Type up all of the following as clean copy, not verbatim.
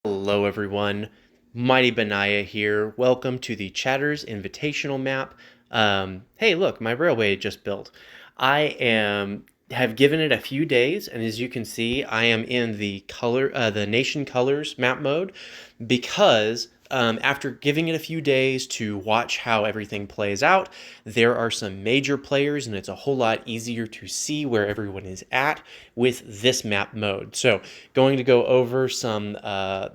Hello everyone, Mighty Benaya here. Welcome to the Chatters Invitational map. Hey look, my railway just built. Have given it a few days, and as you can see, I am in the nation colors map mode because after giving it a few days to watch how everything plays out, there are some major players, and it's a whole lot easier to see where everyone is at with this map mode. So, going to go over some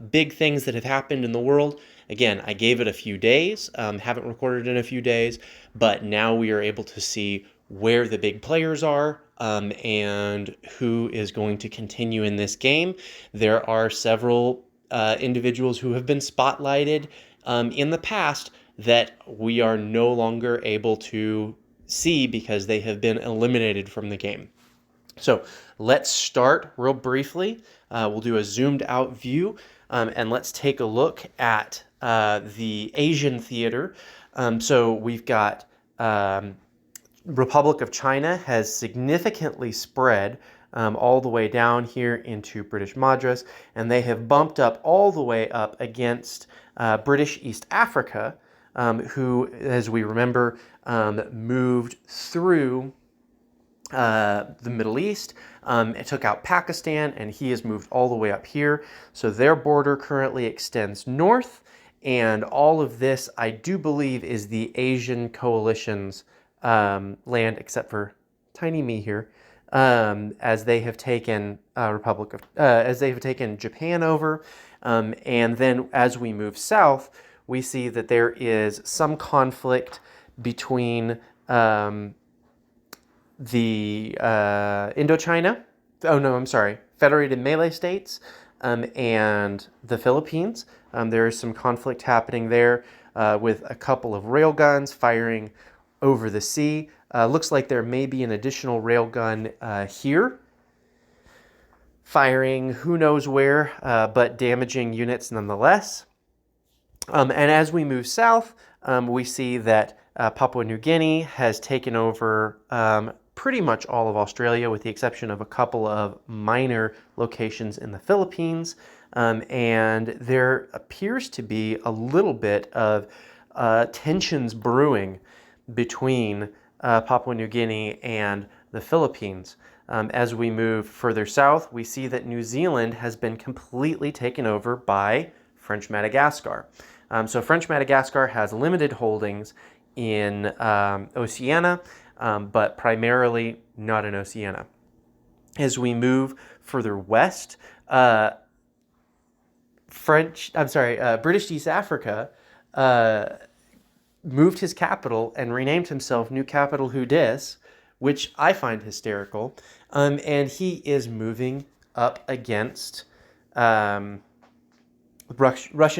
big things that have happened in the world. Again, I gave it a few days, haven't recorded in a few days, but now we are able to see where the big players are and who is going to continue in this game. There are several individuals who have been spotlighted in the past that we are no longer able to see because they have been eliminated from the game. So let's start real briefly. We'll do a zoomed out view and let's take a look at the Asian theater. So we've got Republic of China has significantly spread all the way down here into British Madras, and they have bumped up all the way up against British East Africa, who, as we remember, moved through the Middle East. It took out Pakistan, and he has moved all the way up here. So their border currently extends north, and all of this, I do believe, is the Asian coalition's land, except for tiny me here, as they have taken as they have taken Japan over, and then as we move south, we see that there is some conflict between the Indochina, Federated Malay States, and the Philippines. There is some conflict happening there with a couple of railguns firing over the sea. Looks like there may be an additional railgun here, firing who knows where, but damaging units nonetheless. And as we move south, we see that Papua New Guinea has taken over pretty much all of Australia, with the exception of a couple of minor locations in the Philippines. And there appears to be a little bit of tensions brewing between Papua New Guinea and the Philippines. As we move further south, we see that New Zealand has been completely taken over by French Madagascar. So French Madagascar has limited holdings in Oceania, but primarily not in Oceania. As we move further west, British East Africa moved his capital and renamed himself New Capital Hudis, which I find hysterical. And he is moving up against Russian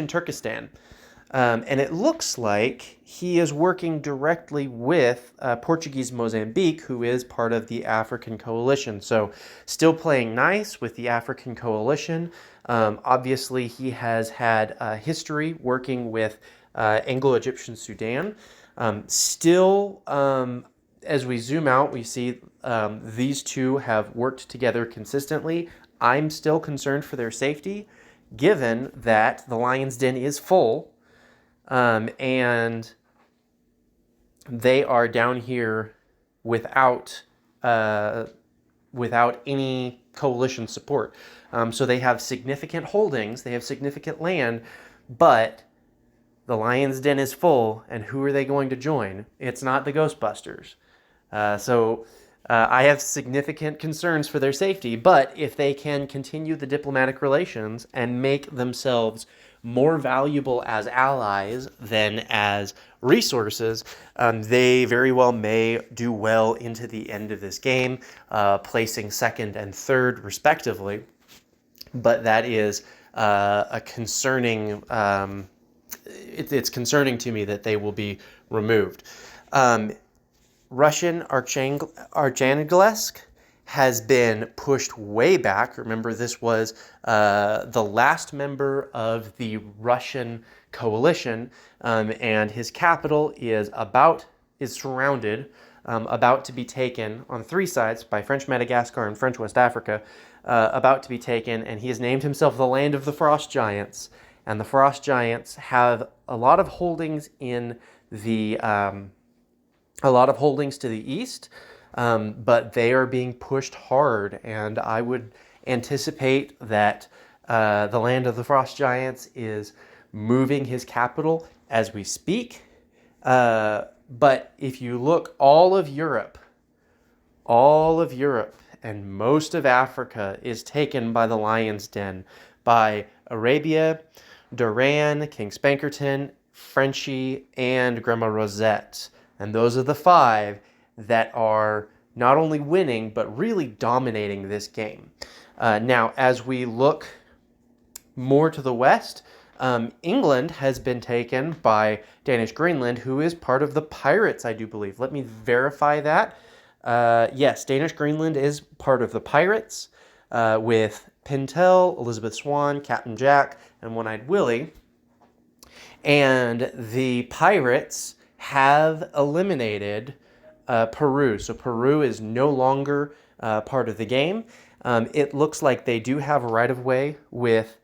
Turkestan. And it looks like he is working directly with Portuguese Mozambique, who is part of the African coalition. So still playing nice with the African coalition. Obviously, he has had a history working with Anglo-Egyptian Sudan. Still, as we zoom out, we see these two have worked together consistently. I'm still concerned for their safety, given that the Lion's Den is full, and they are down here without any coalition support. So they have significant holdings, they have significant land, but the Lion's Den is full, and who are they going to join? It's not the Ghostbusters. So I have significant concerns for their safety, but if they can continue the diplomatic relations and make themselves more valuable as allies than as resources, they very well may do well into the end of this game, placing second and third respectively. But that is a concerning... It's concerning to me that they will be removed. Russian Archangelisk has been pushed way back. Remember, this was the last member of the Russian coalition, and his capital is surrounded, about to be taken on three sides by French Madagascar and French West Africa. about to be taken, and he has named himself the Land of the Frost Giants. And the Frost Giants have a lot of holdings in the a lot of holdings to the east, but they are being pushed hard, and I would anticipate that the Land of the Frost Giants is moving his capital as we speak. But if you look, all of Europe, and most of Africa is taken by the Lion's Den, by Arabia, Duran, King Spankerton, Frenchie, and Grandma Rosette. And those are the 5 that are not only winning, but really dominating this game. Now, as we look more to the west, England has been taken by Danish Greenland, who is part of the Pirates, I do believe. Let me verify that. Yes, Danish Greenland is part of the Pirates, with Pintel, Elizabeth Swan, Captain Jack, and One-Eyed Willie. And the Pirates have eliminated Peru. So Peru is no longer part of the game. It looks like they do have a right-of-way with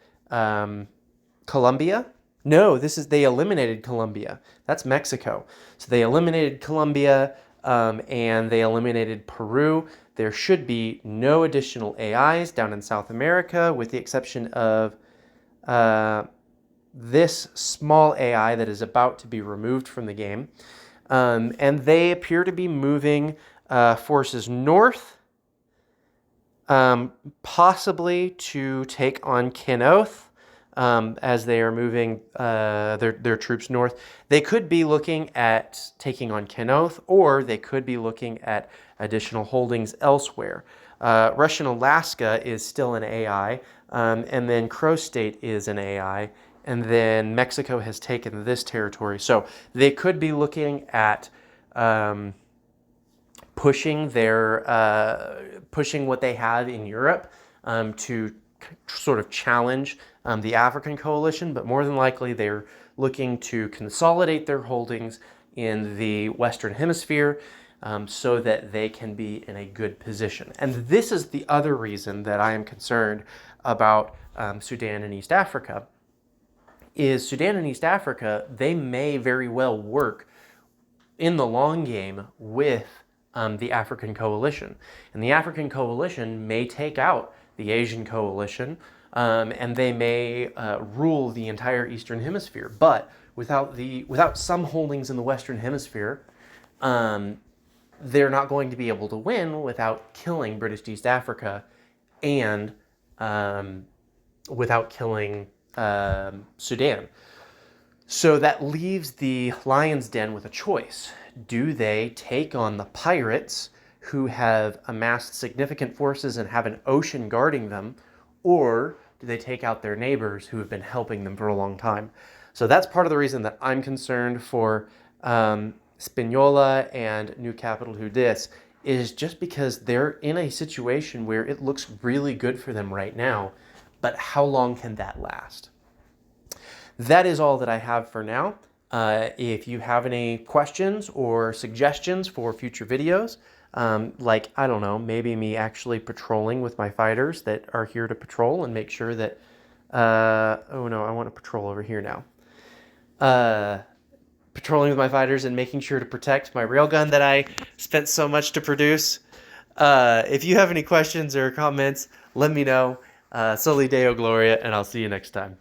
Colombia. No, they eliminated Colombia. That's Mexico. So they eliminated Colombia, and they eliminated Peru. There should be no additional AIs down in South America, with the exception of this small AI that is about to be removed from the game. And they appear to be moving forces north, possibly to take on Kenoth, as they are moving their troops north. They could be looking at taking on Kenoth, or they could be looking at additional holdings elsewhere. Russian Alaska is still an AI, and then Crow State is an AI, and then Mexico has taken this territory. So they could be looking at pushing what they have in Europe to sort of challenge the African coalition, but more than likely they're looking to consolidate their holdings in the Western Hemisphere, so that they can be in a good position. And this is the other reason that I am concerned about Sudan and East Africa. Is Sudan and East Africa, they may very well work in the long game with the African coalition. And the African coalition may take out the Asian coalition, and they may rule the entire Eastern Hemisphere. But without some holdings in the Western Hemisphere, they're not going to be able to win without killing British East Africa and without killing Sudan. So that leaves the Lion's Den with a choice. Do they take on the pirates, who have amassed significant forces and have an ocean guarding them, or do they take out their neighbors who have been helping them for a long time? So that's part of the reason that I'm concerned for Spinola and New Capital Who Dis, is just because they're in a situation where it looks really good for them right now, but how long can that last? That is all that I have for now. If you have any questions or suggestions for future videos, like, I don't know, maybe me actually patrolling with my fighters that are here to patrol and make sure that, oh no, I want to patrol over here now. Patrolling with my fighters and making sure to protect my railgun that I spent so much to produce. If you have any questions or comments, let me know. Soli Deo Gloria, and I'll see you next time.